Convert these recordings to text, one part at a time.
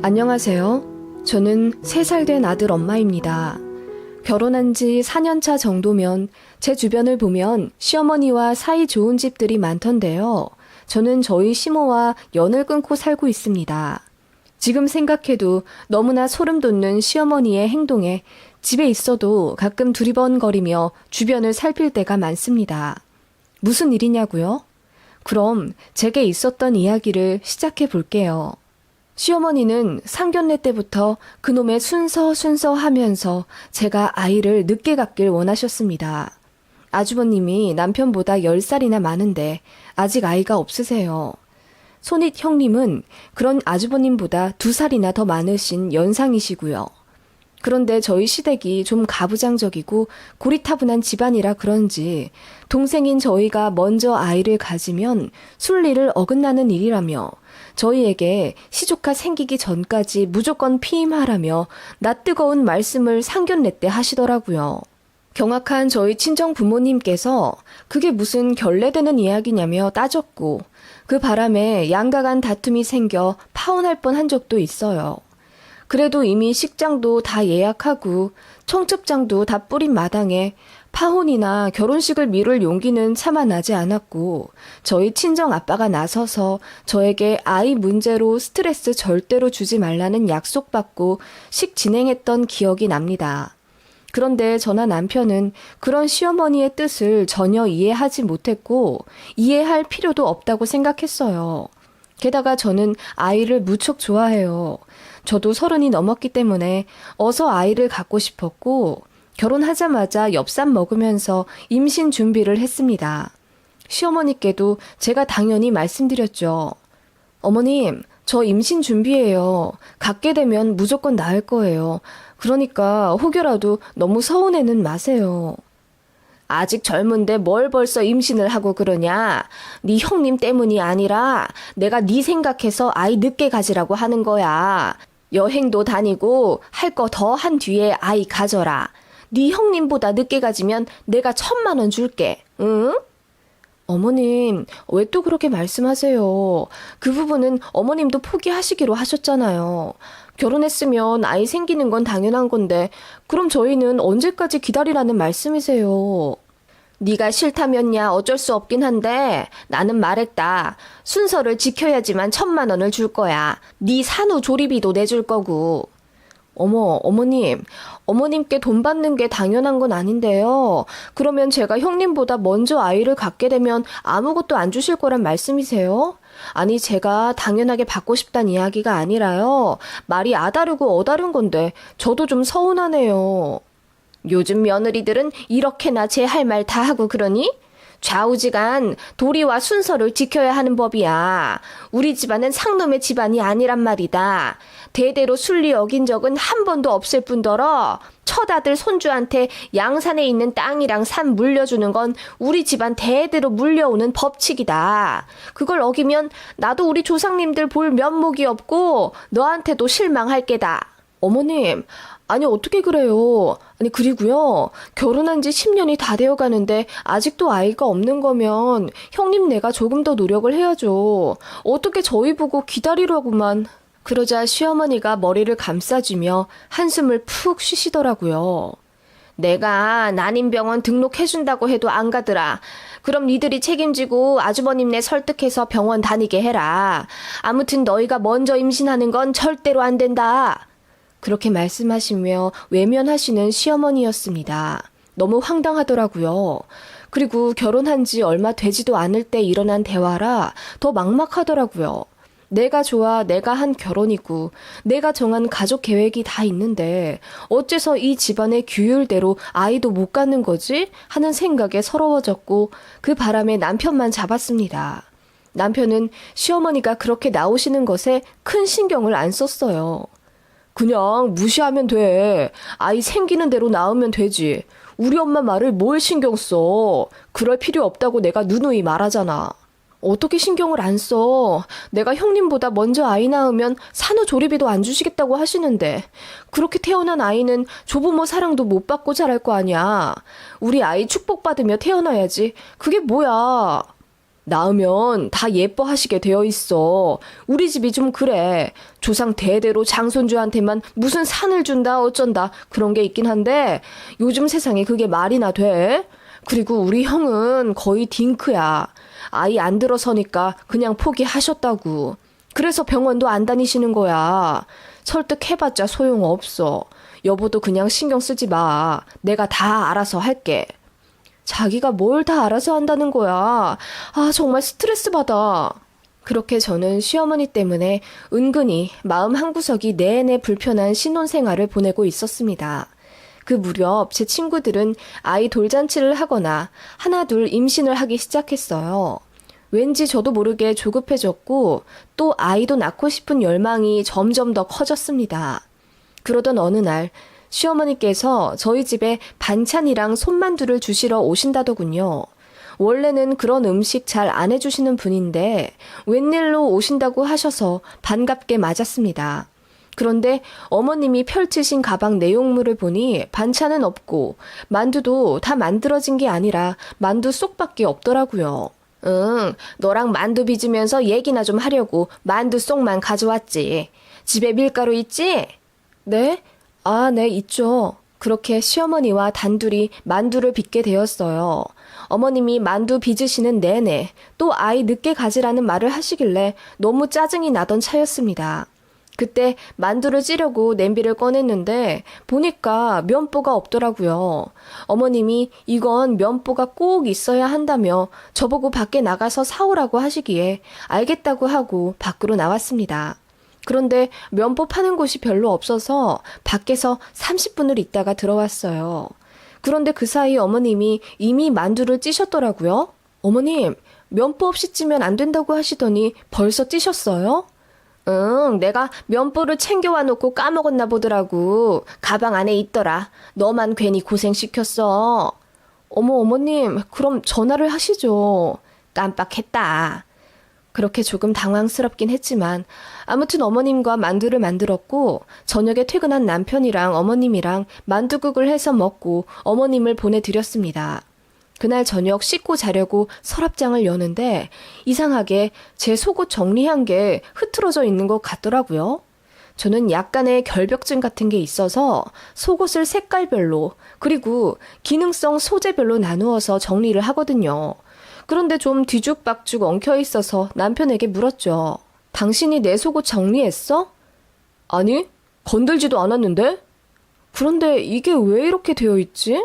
안녕하세요. 저는 3살 된 아들 엄마입니다. 결혼한 지 4년차 정도면 제 주변을 보면 시어머니와 사이 좋은 집들이 많던데요. 저는 저희 시모와 연을 끊고 살고 있습니다. 지금 생각해도 너무나 소름 돋는 시어머니의 행동에 집에 있어도 가끔 두리번거리며 주변을 살필 때가 많습니다. 무슨 일이냐고요? 그럼 제게 있었던 이야기를 시작해 볼게요. 시어머니는 상견례 때부터 그놈의 순서 하면서 제가 아이를 늦게 갖길 원하셨습니다. 아주버님이 남편보다 10살이나 많은데 아직 아이가 없으세요. 손윗 형님은 그런 아주버님보다 2살이나 더 많으신 연상이시고요. 그런데 저희 시댁이 좀 가부장적이고 고리타분한 집안이라 그런지 동생인 저희가 먼저 아이를 가지면 순리를 어긋나는 일이라며 저희에게 시조카 생기기 전까지 무조건 피임하라며 낯뜨거운 말씀을 상견례 때 하시더라고요. 경악한 저희 친정 부모님께서 그게 무슨 결례되는 이야기냐며 따졌고 그 바람에 양가 간 다툼이 생겨 파혼할 뻔한 적도 있어요. 그래도 이미 식장도 다 예약하고 청첩장도 다 뿌린 마당에 파혼이나 결혼식을 미룰 용기는 차마 나지 않았고 저희 친정 아빠가 나서서 저에게 아이 문제로 스트레스 절대로 주지 말라는 약속받고 식 진행했던 기억이 납니다. 그런데 저나 남편은 그런 시어머니의 뜻을 전혀 이해하지 못했고 이해할 필요도 없다고 생각했어요. 게다가 저는 아이를 무척 좋아해요. 저도 30이 넘었기 때문에 어서 아이를 갖고 싶었고 결혼하자마자 엽산 먹으면서 임신 준비를 했습니다. 시어머니께도 제가 당연히 말씀드렸죠. 어머님, 저 임신 준비해요. 갖게 되면 무조건 낳을 거예요. 그러니까 혹여라도 너무 서운해는 마세요. 아직 젊은데 뭘 벌써 임신을 하고 그러냐? 네 형님 때문이 아니라 내가 네 생각해서 아이 늦게 가지라고 하는 거야. 여행도 다니고 할 거 더 한 뒤에 아이 가져라. 네 형님보다 늦게 가지면 내가 1,000,000원 줄게. 응? 어머님, 왜 또 그렇게 말씀하세요? 그 부분은 어머님도 포기하시기로 하셨잖아요. 결혼했으면 아이 생기는 건 당연한 건데 그럼 저희는 언제까지 기다리라는 말씀이세요? 네가 싫다면야 어쩔 수 없긴 한데 나는 말했다. 순서를 지켜야지만 1,000,000원을 줄 거야. 네 산후 조리비도 내줄 거고. 어머님, 어머님께 돈 받는 게 당연한 건 아닌데요. 그러면 제가 형님보다 먼저 아이를 갖게 되면 아무것도 안 주실 거란 말씀이세요? 아니, 제가 당연하게 받고 싶단 이야기가 아니라요. 말이 아다르고 어다른 건데 저도 좀 서운하네요. 요즘 며느리들은 이렇게나 제 할 말 다 하고 그러니? 좌우지간 도리와 순서를 지켜야 하는 법이야. 우리 집안은 상놈의 집안이 아니란 말이다. 대대로 순리 어긴 적은 한 번도 없을 뿐더러 첫 아들 손주한테 양산에 있는 땅이랑 산 물려주는 건 우리 집안 대대로 물려오는 법칙이다. 그걸 어기면 나도 우리 조상님들 볼 면목이 없고 너한테도 실망할 게다. 어머님, 아니 어떻게 그래요? 아니 그리고요. 결혼한 지 10년이 다 되어 가는데 아직도 아이가 없는 거면 형님네가 조금 더 노력을 해야죠. 어떻게 저희 보고 기다리라고만. 그러자 시어머니가 머리를 감싸주며 한숨을 푹 쉬시더라고요. 내가 난임병원 등록해준다고 해도 안 가더라. 그럼 니들이 책임지고 아주버님네 설득해서 병원 다니게 해라. 아무튼 너희가 먼저 임신하는 건 절대로 안 된다. 그렇게 말씀하시며 외면하시는 시어머니였습니다. 너무 황당하더라고요. 그리고 결혼한 지 얼마 되지도 않을 때 일어난 대화라 더 막막하더라고요. 내가 좋아 내가 한 결혼이고 내가 정한 가족 계획이 다 있는데 어째서 이 집안의 규율대로 아이도 못 갖는 거지? 하는 생각에 서러워졌고 그 바람에 남편만 잡았습니다. 남편은 시어머니가 그렇게 나오시는 것에 큰 신경을 안 썼어요. 그냥 무시하면 돼. 아이 생기는 대로 낳으면 되지. 우리 엄마 말을 뭘 신경 써. 그럴 필요 없다고 내가 누누이 말하잖아. 어떻게 신경을 안 써? 내가 형님보다 먼저 아이 낳으면 산후조리비도 안 주시겠다고 하시는데 그렇게 태어난 아이는 조부모 사랑도 못 받고 자랄 거 아니야. 우리 아이 축복받으며 태어나야지. 그게 뭐야. 낳으면 다 예뻐하시게 되어 있어. 우리 집이 좀 그래. 조상 대대로 장손주한테만 무슨 산을 준다 어쩐다 그런 게 있긴 한데 요즘 세상에 그게 말이나 돼? 그리고 우리 형은 거의 딩크야. 아이 안 들어서니까 그냥 포기하셨다고. 그래서 병원도 안 다니시는 거야. 설득해봤자 소용없어. 여보도 그냥 신경 쓰지 마. 내가 다 알아서 할게. 자기가 뭘 다 알아서 한다는 거야. 아, 정말 스트레스 받아. 그렇게 저는 시어머니 때문에 은근히 마음 한구석이 내내 불편한 신혼생활을 보내고 있었습니다. 그 무렵 제 친구들은 아이 돌잔치를 하거나 하나둘 임신을 하기 시작했어요. 왠지 저도 모르게 조급해졌고 또 아이도 낳고 싶은 열망이 점점 더 커졌습니다. 그러던 어느 날 시어머니께서 저희 집에 반찬이랑 손만두를 주시러 오신다더군요. 원래는 그런 음식 잘 안 해주시는 분인데 웬일로 오신다고 하셔서 반갑게 맞았습니다. 그런데 어머님이 펼치신 가방 내용물을 보니 반찬은 없고 만두도 다 만들어진 게 아니라 만두 쏙밖에 없더라고요. 응, 너랑 만두 빚으면서 얘기나 좀 하려고 만두 쏙만 가져왔지. 집에 밀가루 있지? 네? 아, 네, 있죠. 그렇게 시어머니와 단둘이 만두를 빚게 되었어요. 어머님이 만두 빚으시는 내내 또 아이 늦게 가지라는 말을 하시길래 너무 짜증이 나던 차였습니다. 그때 만두를 찌려고 냄비를 꺼냈는데 보니까 면보가 없더라고요. 어머님이 이건 면보가 꼭 있어야 한다며 저보고 밖에 나가서 사오라고 하시기에 알겠다고 하고 밖으로 나왔습니다. 그런데 면보 파는 곳이 별로 없어서 밖에서 30분을 있다가 들어왔어요. 그런데 그 사이 어머님이 이미 만두를 찌셨더라고요. 어머님, 면보 없이 찌면 안 된다고 하시더니 벌써 찌셨어요? 응, 내가 면보를 챙겨와 놓고 까먹었나 보더라고. 가방 안에 있더라. 너만 괜히 고생시켰어. 어머, 어머님, 그럼 전화를 하시죠. 깜빡했다. 그렇게 조금 당황스럽긴 했지만 아무튼 어머님과 만두를 만들었고 저녁에 퇴근한 남편이랑 어머님이랑 만두국을 해서 먹고 어머님을 보내드렸습니다. 그날 저녁 씻고 자려고 서랍장을 여는데 이상하게 제 속옷 정리한 게 흐트러져 있는 것 같더라고요. 저는 약간의 결벽증 같은 게 있어서 속옷을 색깔별로 그리고 기능성 소재별로 나누어서 정리를 하거든요. 그런데 좀 뒤죽박죽 엉켜 있어서 남편에게 물었죠. 당신이 내 속옷 정리했어? 아니, 건들지도 않았는데? 그런데 이게 왜 이렇게 되어 있지?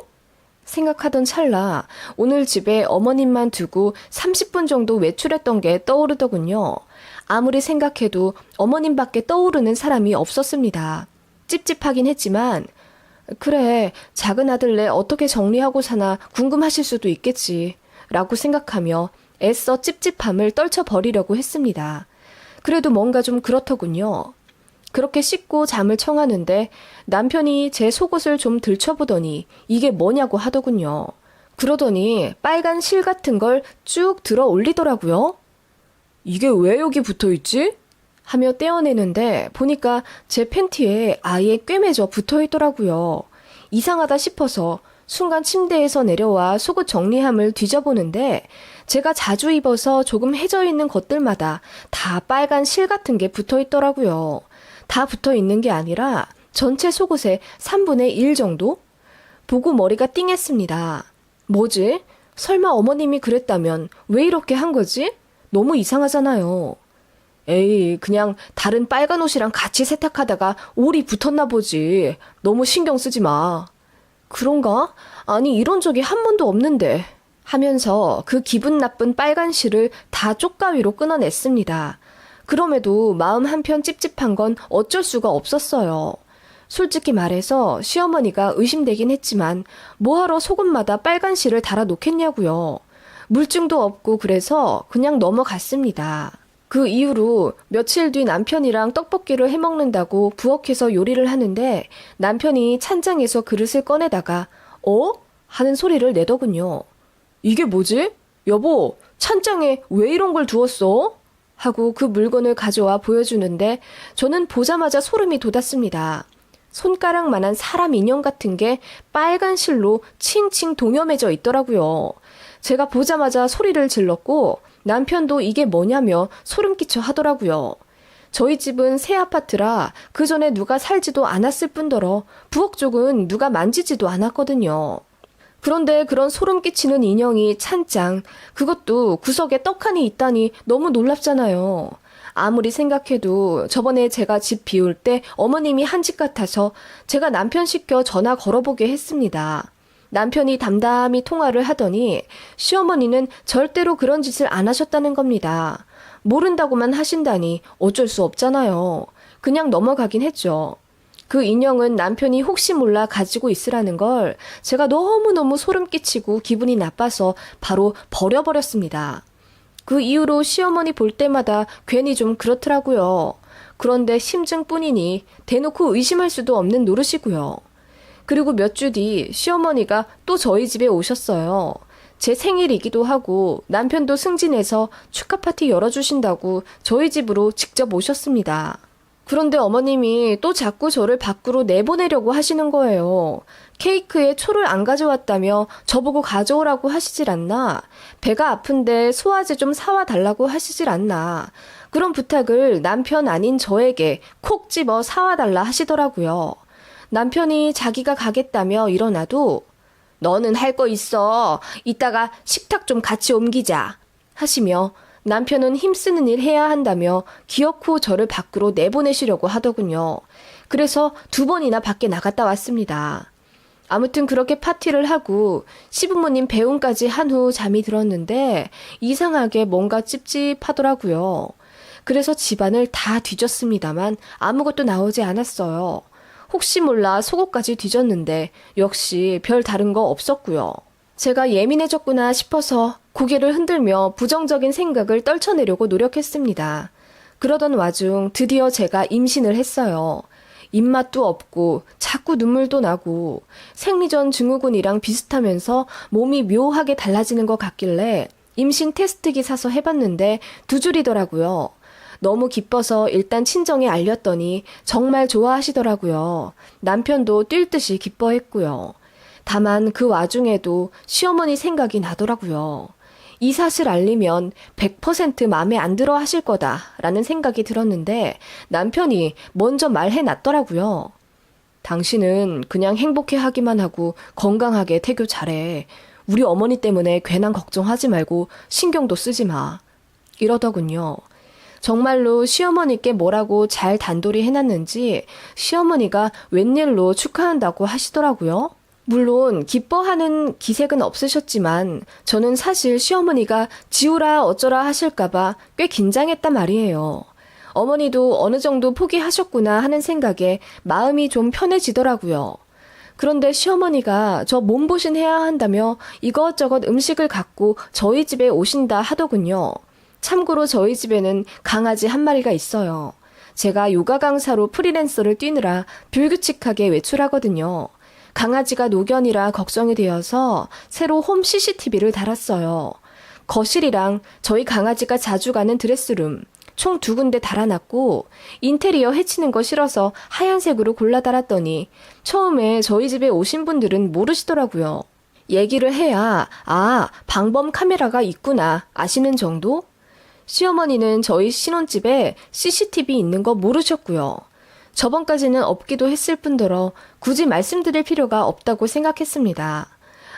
생각하던 찰나 오늘 집에 어머님만 두고 30분 정도 외출했던 게 떠오르더군요. 아무리 생각해도 어머님밖에 떠오르는 사람이 없었습니다. 찝찝하긴 했지만 그래, 작은 아들네 어떻게 정리하고 사나 궁금하실 수도 있겠지 라고 생각하며 애써 찝찝함을 떨쳐버리려고 했습니다. 그래도 뭔가 좀 그렇더군요. 그렇게 씻고 잠을 청하는데 남편이 제 속옷을 좀 들춰보더니 이게 뭐냐고 하더군요. 그러더니 빨간 실 같은 걸 쭉 들어 올리더라고요. 이게 왜 여기 붙어있지? 하며 떼어내는데 보니까 제 팬티에 아예 꿰매져 붙어있더라고요. 이상하다 싶어서 순간 침대에서 내려와 속옷 정리함을 뒤져보는데 제가 자주 입어서 조금 해져 있는 것들마다 다 빨간 실 같은 게 붙어있더라고요. 다 붙어 있는 게 아니라 전체 속옷의 3분의 1 정도? 보고 머리가 띵했습니다. 뭐지? 설마 어머님이 그랬다면 왜 이렇게 한 거지? 너무 이상하잖아요. 에이, 그냥 다른 빨간 옷이랑 같이 세탁하다가 올이 붙었나 보지. 너무 신경 쓰지 마. 그런가? 아니, 이런 적이 한 번도 없는데. 하면서 그 기분 나쁜 빨간 실을 다 쪽가위로 끊어냈습니다. 그럼에도 마음 한편 찝찝한 건 어쩔 수가 없었어요. 솔직히 말해서 시어머니가 의심되긴 했지만 뭐하러 속옷마다 빨간 실을 달아 놓겠냐고요. 물증도 없고 그래서 그냥 넘어갔습니다. 그 이후로 며칠 뒤 남편이랑 떡볶이를 해먹는다고 부엌에서 요리를 하는데 남편이 찬장에서 그릇을 꺼내다가 어? 하는 소리를 내더군요. 이게 뭐지? 여보, 찬장에 왜 이런 걸 두었어? 하고 그 물건을 가져와 보여주는데 저는 보자마자 소름이 돋았습니다. 손가락만한 사람 인형 같은 게 빨간 실로 칭칭 동여매져 있더라고요. 제가 보자마자 소리를 질렀고 남편도 이게 뭐냐며 소름 끼쳐 하더라고요. 저희 집은 새 아파트라 그 전에 누가 살지도 않았을 뿐더러 부엌 쪽은 누가 만지지도 않았거든요. 그런데 그런 소름 끼치는 인형이 찬장, 그것도 구석에 떡하니 있다니 너무 놀랍잖아요. 아무리 생각해도 저번에 제가 집 비울 때 어머님이 한 집 같아서 제가 남편 시켜 전화 걸어보게 했습니다. 남편이 담담히 통화를 하더니 시어머니는 절대로 그런 짓을 안 하셨다는 겁니다. 모른다고만 하신다니 어쩔 수 없잖아요. 그냥 넘어가긴 했죠. 그 인형은 남편이 혹시 몰라 가지고 있으라는 걸 제가 너무너무 소름 끼치고 기분이 나빠서 바로 버려버렸습니다. 그 이후로 시어머니 볼 때마다 괜히 좀 그렇더라고요. 그런데 심증뿐이니 대놓고 의심할 수도 없는 노릇이고요. 그리고 몇 주 뒤 시어머니가 또 저희 집에 오셨어요. 제 생일이기도 하고 남편도 승진해서 축하 파티 열어주신다고 저희 집으로 직접 오셨습니다. 그런데 어머님이 또 자꾸 저를 밖으로 내보내려고 하시는 거예요. 케이크에 초를 안 가져왔다며 저보고 가져오라고 하시질 않나? 배가 아픈데 소화제 좀 사와 달라고 하시질 않나? 그런 부탁을 남편 아닌 저에게 콕 집어 사와 달라 하시더라고요. 남편이 자기가 가겠다며 일어나도 너는 할 거 있어. 이따가 식탁 좀 같이 옮기자. 하시며 남편은 힘쓰는 일 해야 한다며 기어코 저를 밖으로 내보내시려고 하더군요. 그래서 2번이나 밖에 나갔다 왔습니다. 아무튼 그렇게 파티를 하고 시부모님 배웅까지 한 후 잠이 들었는데 이상하게 뭔가 찝찝하더라고요. 그래서 집안을 다 뒤졌습니다만 아무것도 나오지 않았어요. 혹시 몰라 속옷까지 뒤졌는데 역시 별 다른 거 없었고요. 제가 예민해졌구나 싶어서 고개를 흔들며 부정적인 생각을 떨쳐내려고 노력했습니다. 그러던 와중 드디어 제가 임신을 했어요. 입맛도 없고 자꾸 눈물도 나고 생리전 증후군이랑 비슷하면서 몸이 묘하게 달라지는 것 같길래 임신 테스트기 사서 해봤는데 2줄이더라고요. 너무 기뻐서 일단 친정에 알렸더니 정말 좋아하시더라고요. 남편도 뛸 듯이 기뻐했고요. 다만 그 와중에도 시어머니 생각이 나더라고요. 이 사실 알리면 100% 마음에 안 들어 하실 거다라는 생각이 들었는데 남편이 먼저 말해놨더라고요. 당신은 그냥 행복해 하기만 하고 건강하게 태교 잘해. 우리 어머니 때문에 괜한 걱정하지 말고 신경도 쓰지 마. 이러더군요. 정말로 시어머니께 뭐라고 잘 단돌이 해놨는지 시어머니가 웬일로 축하한다고 하시더라고요. 물론 기뻐하는 기색은 없으셨지만 저는 사실 시어머니가 지우라 어쩌라 하실까봐 꽤 긴장했단 말이에요. 어머니도 어느 정도 포기하셨구나 하는 생각에 마음이 좀 편해지더라고요. 그런데 시어머니가 저 몸보신 해야 한다며 이것저것 음식을 갖고 저희 집에 오신다 하더군요. 참고로 저희 집에는 강아지 한 마리가 있어요. 제가 요가 강사로 프리랜서를 뛰느라 불규칙하게 외출하거든요. 강아지가 노견이라 걱정이 되어서 새로 홈 CCTV를 달았어요. 거실이랑 저희 강아지가 자주 가는 드레스룸 총 2군데 달아놨고 인테리어 해치는 거 싫어서 하얀색으로 골라 달았더니 처음에 저희 집에 오신 분들은 모르시더라고요. 얘기를 해야 방범 카메라가 있구나 아시는 정도? 시어머니는 저희 신혼집에 CCTV 있는 거 모르셨고요. 저번까지는 없기도 했을 뿐더러 굳이 말씀드릴 필요가 없다고 생각했습니다.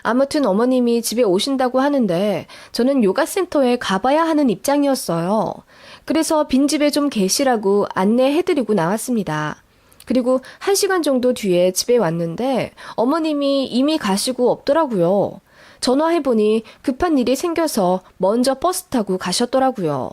아무튼 어머님이 집에 오신다고 하는데 저는 요가센터에 가봐야 하는 입장이었어요. 그래서 빈집에 좀 계시라고 안내해드리고 나왔습니다. 그리고 1시간 정도 뒤에 집에 왔는데 어머님이 이미 가시고 없더라고요. 전화해보니 급한 일이 생겨서 먼저 버스 타고 가셨더라고요.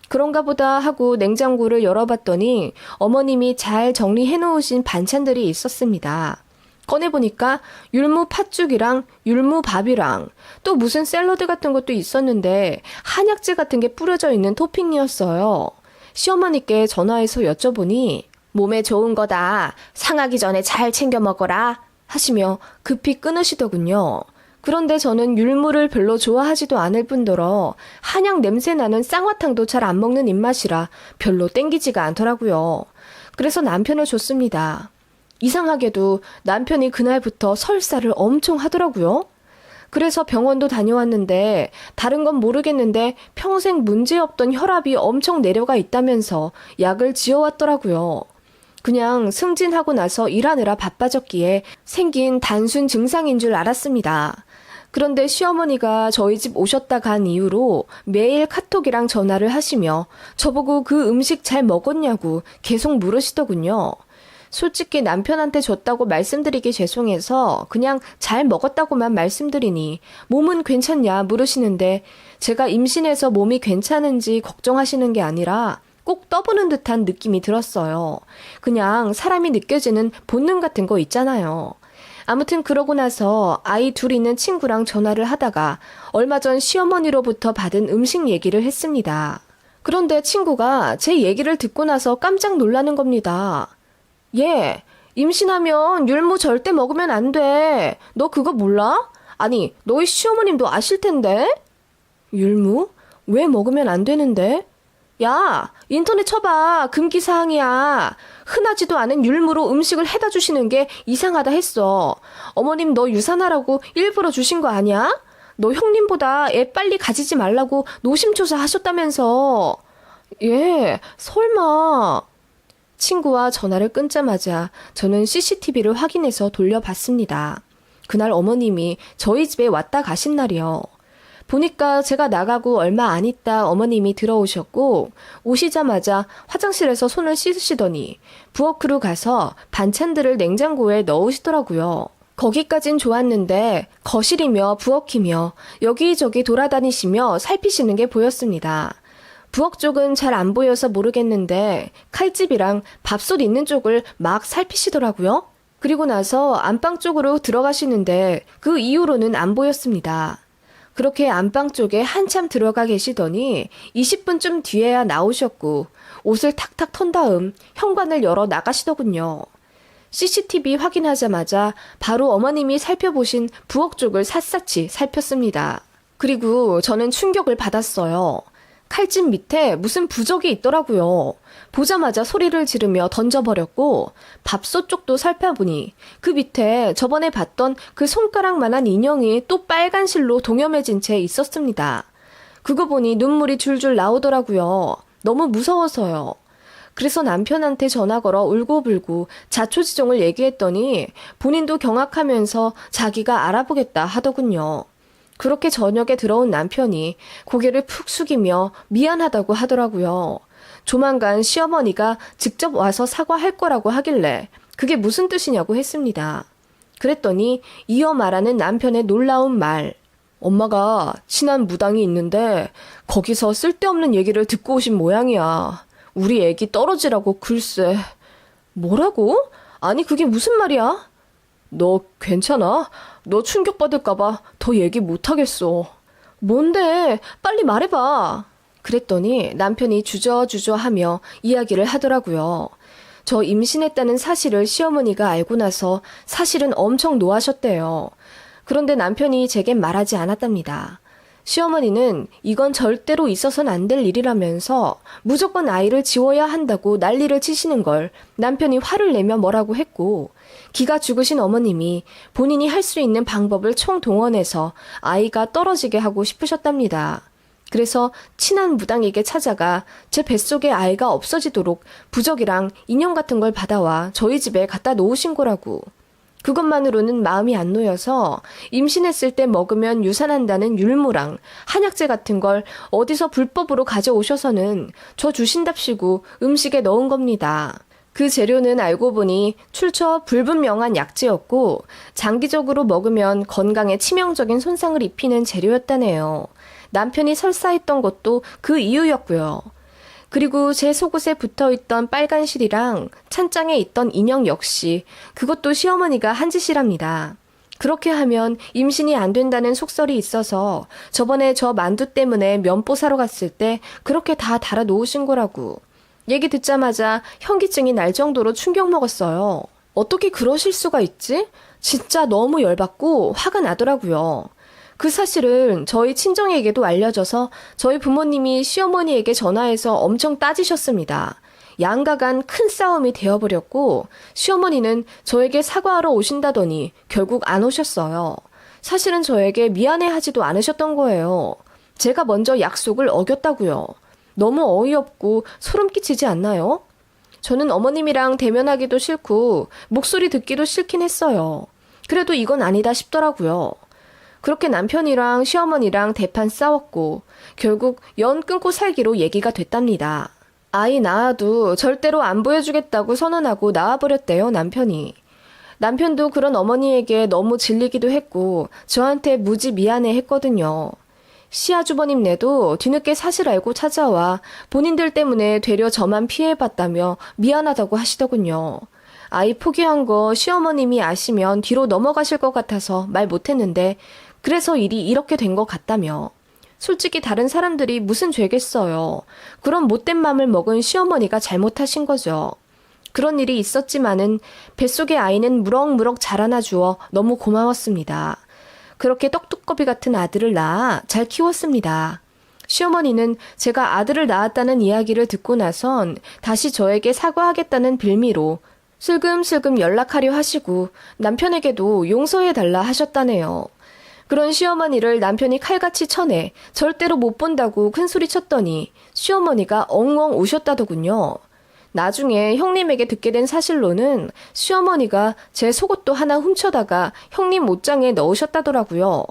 그런가 보다 하고 냉장고를 열어봤더니 어머님이 잘 정리해놓으신 반찬들이 있었습니다. 꺼내보니까 율무 팥죽이랑 율무 밥이랑 또 무슨 샐러드 같은 것도 있었는데 한약재 같은 게 뿌려져 있는 토핑이었어요. 시어머니께 전화해서 여쭤보니 몸에 좋은 거다. 상하기 전에 잘 챙겨 먹어라 하시며 급히 끊으시더군요. 그런데 저는 율무를 별로 좋아하지도 않을 뿐더러 한약 냄새나는 쌍화탕도 잘 안 먹는 입맛이라 별로 땡기지가 않더라고요. 그래서 남편을 줬습니다. 이상하게도 남편이 그날부터 설사를 엄청 하더라고요. 그래서 병원도 다녀왔는데 다른 건 모르겠는데 평생 문제없던 혈압이 엄청 내려가 있다면서 약을 지어왔더라고요. 그냥 승진하고 나서 일하느라 바빠졌기에 생긴 단순 증상인 줄 알았습니다. 그런데 시어머니가 저희 집 오셨다 간 이후로 매일 카톡이랑 전화를 하시며 저보고 그 음식 잘 먹었냐고 계속 물으시더군요. 솔직히 남편한테 줬다고 말씀드리기 죄송해서 그냥 잘 먹었다고만 말씀드리니 몸은 괜찮냐 물으시는데 제가 임신해서 몸이 괜찮은지 걱정하시는 게 아니라 꼭 떠보는 듯한 느낌이 들었어요. 그냥 사람이 느껴지는 본능 같은 거 있잖아요. 아무튼 그러고 나서 아이 둘 있는 친구랑 전화를 하다가 얼마 전 시어머니로부터 받은 음식 얘기를 했습니다. 그런데 친구가 제 얘기를 듣고 나서 깜짝 놀라는 겁니다. 얘, 임신하면 율무 절대 먹으면 안 돼. 너 그거 몰라? 아니, 너희 시어머님도 아실 텐데? 율무? 왜 먹으면 안 되는데? 야, 인터넷 쳐봐. 금기사항이야. 흔하지도 않은 율무로 음식을 해다 주시는 게 이상하다 했어. 어머님 너 유산하라고 일부러 주신 거 아니야? 너 형님보다 애 빨리 가지지 말라고 노심초사 하셨다면서. 예, 설마. 친구와 전화를 끊자마자 저는 CCTV를 확인해서 돌려봤습니다. 그날 어머님이 저희 집에 왔다 가신 날이요. 보니까 제가 나가고 얼마 안 있다 어머님이 들어오셨고 오시자마자 화장실에서 손을 씻으시더니 부엌으로 가서 반찬들을 냉장고에 넣으시더라고요. 거기까진 좋았는데 거실이며 부엌이며 여기저기 돌아다니시며 살피시는 게 보였습니다. 부엌 쪽은 잘 안 보여서 모르겠는데 칼집이랑 밥솥 있는 쪽을 막 살피시더라고요. 그리고 나서 안방 쪽으로 들어가시는데 그 이후로는 안 보였습니다. 그렇게 안방 쪽에 한참 들어가 계시더니 20분쯤 뒤에야 나오셨고 옷을 탁탁 턴 다음 현관을 열어 나가시더군요. CCTV 확인하자마자 바로 어머님이 살펴보신 부엌 쪽을 샅샅이 살폈습니다. 그리고 저는 충격을 받았어요. 칼집 밑에 무슨 부적이 있더라고요. 보자마자 소리를 지르며 던져버렸고 밥솥 쪽도 살펴보니 그 밑에 저번에 봤던 그 손가락만한 인형이 또 빨간 실로 동여매진 채 있었습니다. 그거 보니 눈물이 줄줄 나오더라고요. 너무 무서워서요. 그래서 남편한테 전화 걸어 울고불고 자초지종을 얘기했더니 본인도 경악하면서 자기가 알아보겠다 하더군요. 그렇게 저녁에 들어온 남편이 고개를 푹 숙이며 미안하다고 하더라고요. 조만간 시어머니가 직접 와서 사과할 거라고 하길래 그게 무슨 뜻이냐고 했습니다. 그랬더니 이어 말하는 남편의 놀라운 말. 엄마가 친한 무당이 있는데 거기서 쓸데없는 얘기를 듣고 오신 모양이야. 우리 애기 떨어지라고 글쎄. 뭐라고? 아니 그게 무슨 말이야? 너 괜찮아? 너 충격받을까봐 더 얘기 못하겠어. 뭔데? 빨리 말해봐. 그랬더니 남편이 주저주저하며 이야기를 하더라고요. 저 임신했다는 사실을 시어머니가 알고 나서 사실은 엄청 노하셨대요. 그런데 남편이 제겐 말하지 않았답니다. 시어머니는 이건 절대로 있어서는 안 될 일이라면서 무조건 아이를 지워야 한다고 난리를 치시는 걸 남편이 화를 내며 뭐라고 했고 기가 죽으신 어머님이 본인이 할 수 있는 방법을 총동원해서 아이가 떨어지게 하고 싶으셨답니다. 그래서 친한 무당에게 찾아가 제 뱃속에 아이가 없어지도록 부적이랑 인형 같은 걸 받아와 저희 집에 갖다 놓으신 거라고. 그것만으로는 마음이 안 놓여서 임신했을 때 먹으면 유산한다는 율무랑 한약재 같은 걸 어디서 불법으로 가져오셔서는 저 주신답시고 음식에 넣은 겁니다. 그 재료는 알고 보니 출처 불분명한 약재였고 장기적으로 먹으면 건강에 치명적인 손상을 입히는 재료였다네요. 남편이 설사했던 것도 그 이유였고요. 그리고 제 속옷에 붙어있던 빨간 실이랑 찬장에 있던 인형 역시 그것도 시어머니가 한 짓이랍니다. 그렇게 하면 임신이 안 된다는 속설이 있어서 저번에 저 만두 때문에 면보 사러 갔을 때 그렇게 다 달아 놓으신 거라고. 얘기 듣자마자 현기증이 날 정도로 충격 먹었어요. 어떻게 그러실 수가 있지? 진짜 너무 열받고 화가 나더라고요. 그 사실은 저희 친정에게도 알려져서 저희 부모님이 시어머니에게 전화해서 엄청 따지셨습니다. 양가 간 큰 싸움이 되어버렸고 시어머니는 저에게 사과하러 오신다더니 결국 안 오셨어요. 사실은 저에게 미안해하지도 않으셨던 거예요. 제가 먼저 약속을 어겼다고요. 너무 어이없고 소름 끼치지 않나요? 저는 어머님이랑 대면하기도 싫고 목소리 듣기도 싫긴 했어요. 그래도 이건 아니다 싶더라고요. 그렇게 남편이랑 시어머니랑 대판 싸웠고 결국 연 끊고 살기로 얘기가 됐답니다. 아이 낳아도 절대로 안 보여주겠다고 선언하고 나와버렸대요, 남편이. 남편도 그런 어머니에게 너무 질리기도 했고 저한테 무지 미안해 했거든요. 시아주버님네도 뒤늦게 사실 알고 찾아와 본인들 때문에 되려 저만 피해봤다며 미안하다고 하시더군요. 아이 포기한 거 시어머님이 아시면 뒤로 넘어가실 것 같아서 말 못했는데 그래서 일이 이렇게 된 것 같다며. 솔직히 다른 사람들이 무슨 죄겠어요. 그런 못된 맘을 먹은 시어머니가 잘못하신 거죠. 그런 일이 있었지만은 뱃속의 아이는 무럭무럭 자라나 주어 너무 고마웠습니다. 그렇게 떡두꺼비 같은 아들을 낳아 잘 키웠습니다. 시어머니는 제가 아들을 낳았다는 이야기를 듣고 나선 다시 저에게 사과하겠다는 빌미로 슬금슬금 연락하려 하시고 남편에게도 용서해달라 하셨다네요. 그런 시어머니를 남편이 칼같이 쳐내 절대로 못 본다고 큰소리 쳤더니 시어머니가 엉엉 우셨다더군요. 나중에 형님에게 듣게 된 사실로는 시어머니가 제 속옷도 하나 훔쳐다가 형님 옷장에 넣으셨다더라고요.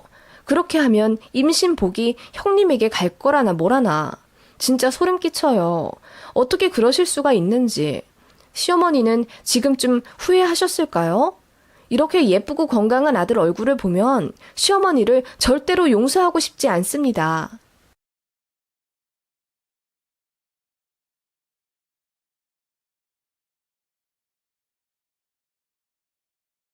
그렇게 하면 임신 복이 형님에게 갈 거라나 뭐라나. 진짜 소름 끼쳐요. 어떻게 그러실 수가 있는지. 시어머니는 지금쯤 후회하셨을까요? 이렇게 예쁘고 건강한 아들 얼굴을 보면 시어머니를 절대로 용서하고 싶지 않습니다.